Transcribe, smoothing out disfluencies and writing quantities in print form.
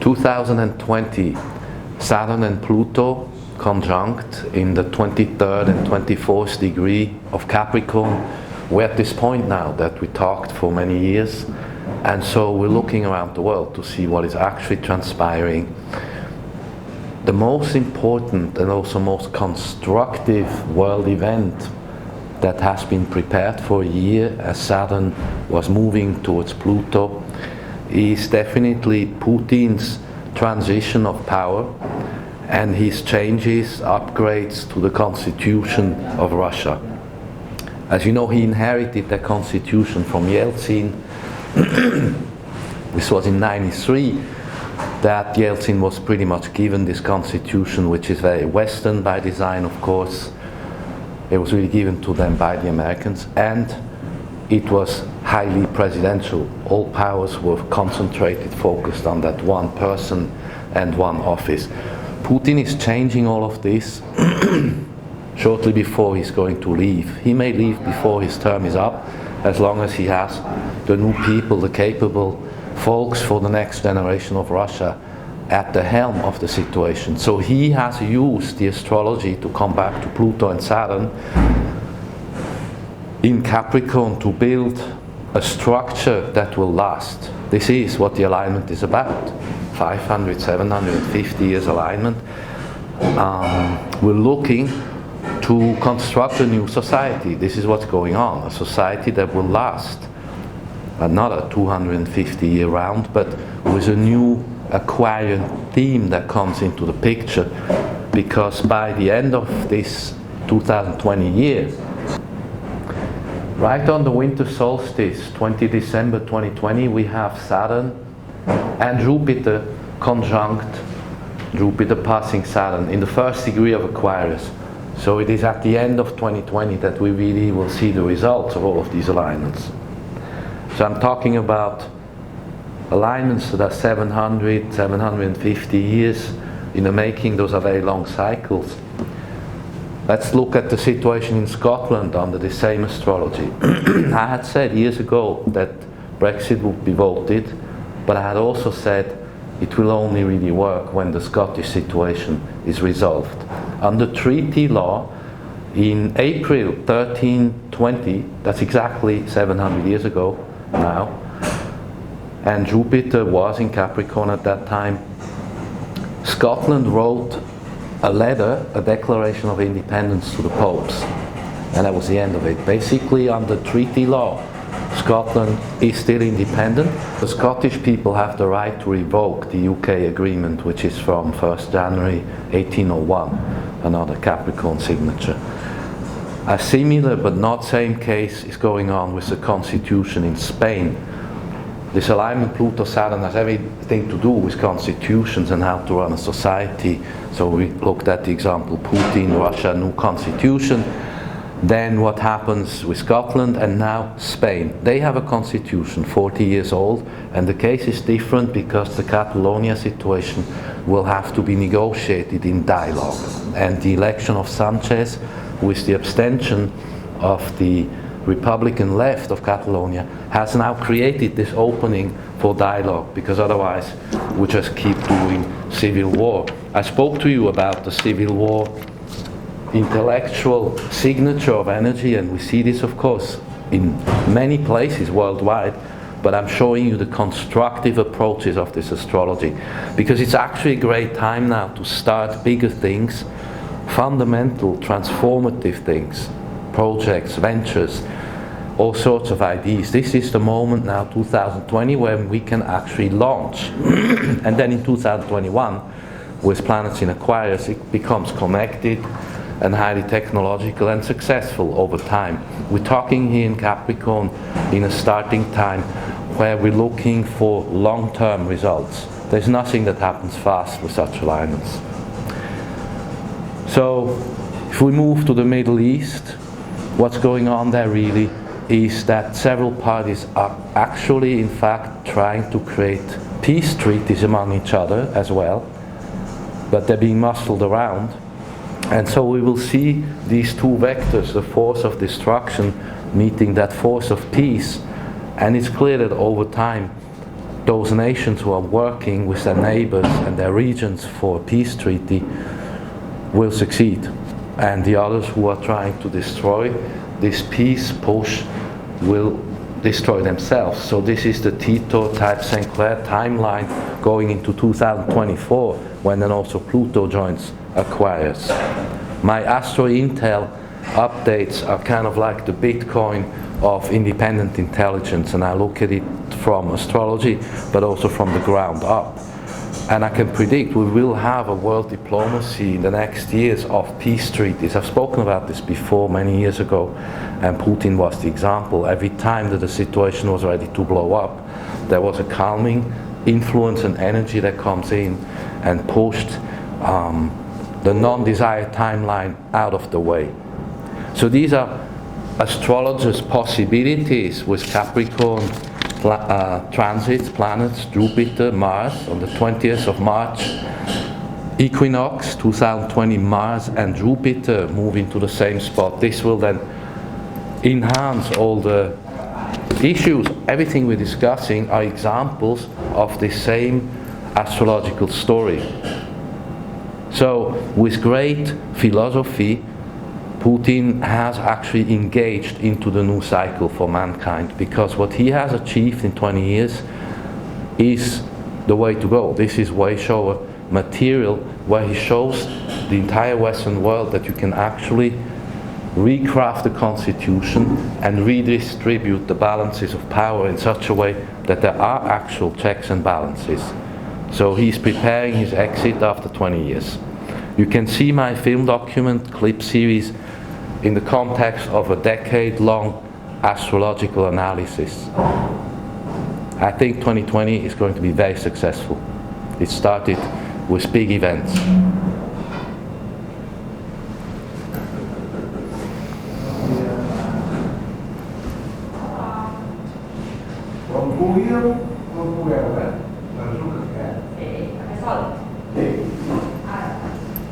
2020, Saturn and Pluto conjunct in the 23rd and 24th degree of Capricorn. We're at this point now that we talked for many years, and so we're looking around the world to see what is actually transpiring. The most important and also most constructive world event that has been prepared for a year as Saturn was moving towards Pluto is definitely Putin's transition of power and his changes, upgrades to the constitution of Russia. As you know, he inherited the constitution from Yeltsin. This was in '93 that Yeltsin was pretty much given this constitution, which is very Western by design, of course. It was really given to them by the Americans, and it was highly presidential. All powers were concentrated, focused on that one person and one office. Putin is changing all of this shortly before he's going to leave. He may leave before his term is up, as long as he has the new people, the capable folks for the next generation of Russia at the helm of the situation. So he has used the astrology to come back to Pluto and Saturn in Capricorn to build a structure that will last. This is what the alignment is about. 500, 750 years alignment. We're looking to construct a new society. This is what's going on, a society that will last. Another 250 year round, but with a new Aquarian theme that comes into the picture, because by the end of this 2020 year, right on the winter solstice, 20 December 2020, we have Saturn and Jupiter conjunct, Jupiter passing Saturn in the first degree of Aquarius. So it is at the end of 2020 that we really will see the results of all of these alignments. So I'm talking about alignments that are 700, 750 years in the making. Those are very long cycles. Let's look at the situation in Scotland under the same astrology. I had said years ago that Brexit would be voted, but I had also said it will only really work when the Scottish situation is resolved. Under treaty law, in April 1320, that's exactly 700 years ago now, and Jupiter was in Capricorn at that time, Scotland wrote a letter, a declaration of independence to the popes, and that was the end of it. Basically, under treaty law, Scotland is still independent. The Scottish people have the right to revoke the UK agreement, which is from 1st January 1801, another Capricorn signature. A similar but not same case is going on with the constitution in Spain. This alignment Pluto-Saturn has everything to do with constitutions and how to run a society. So we looked at the example Putin, Russia, new constitution. Then what happens with Scotland and now Spain. They have a constitution 40 years old, and the case is different because the Catalonia situation will have to be negotiated in dialogue. And the election of Sanchez with the abstention of the Republican left of Catalonia has now created this opening for dialogue, because otherwise we just keep doing civil war. I spoke to you about the civil war intellectual signature of energy, and we see this of course in many places worldwide, but I'm showing you the constructive approaches of this astrology, because it's actually a great time now to start bigger things, fundamental, transformative things, projects, ventures, all sorts of ideas. This is the moment now, 2020, when we can actually launch. And then in 2021, with planets in Aquarius, it becomes connected and highly technological and successful over time. We're talking here in Capricorn in a starting time where we're looking for long-term results. There's nothing that happens fast with such alignments. So if we move to the Middle East, what's going on there really is that several parties are actually in fact trying to create peace treaties among each other as well, but they're being muscled around. And so we will see these two vectors, the force of destruction meeting that force of peace, and it's clear that over time those nations who are working with their neighbors and their regions for a peace treaty will succeed. And the others who are trying to destroy this peace push will destroy themselves. So this is the Tito type St.Clair timeline going into 2024, when then also Pluto joins Aquarius. My Astro Intel updates are kind of like the Bitcoin of independent intelligence, and I look at it from astrology, but also from the ground up. And I can predict we will have a world diplomacy in the next years of peace treaties. I've spoken about this before many years ago, and Putin was the example. Every time that the situation was ready to blow up, there was a calming influence and energy that comes in and pushed the non-desired timeline out of the way. So these are astrologers' possibilities with Capricorn transits, planets, Jupiter, Mars on the 20th of March, equinox 2020, Mars and Jupiter move into the same spot. This will then enhance all the issues. Everything we're discussing are examples of the same astrological story. So with great philosophy, Putin has actually engaged into the new cycle for mankind, because what he has achieved in 20 years is the way to go. This is way shower material, where he shows the entire Western world that you can actually recraft the constitution and redistribute the balances of power in such a way that there are actual checks and balances. So he's preparing his exit after 20 years. You can see my film document clip series in the context of a decade-long astrological analysis. I think 2020 is going to be very successful. It started with big events. Con cui io non puoi avere, ma su che è? Sì,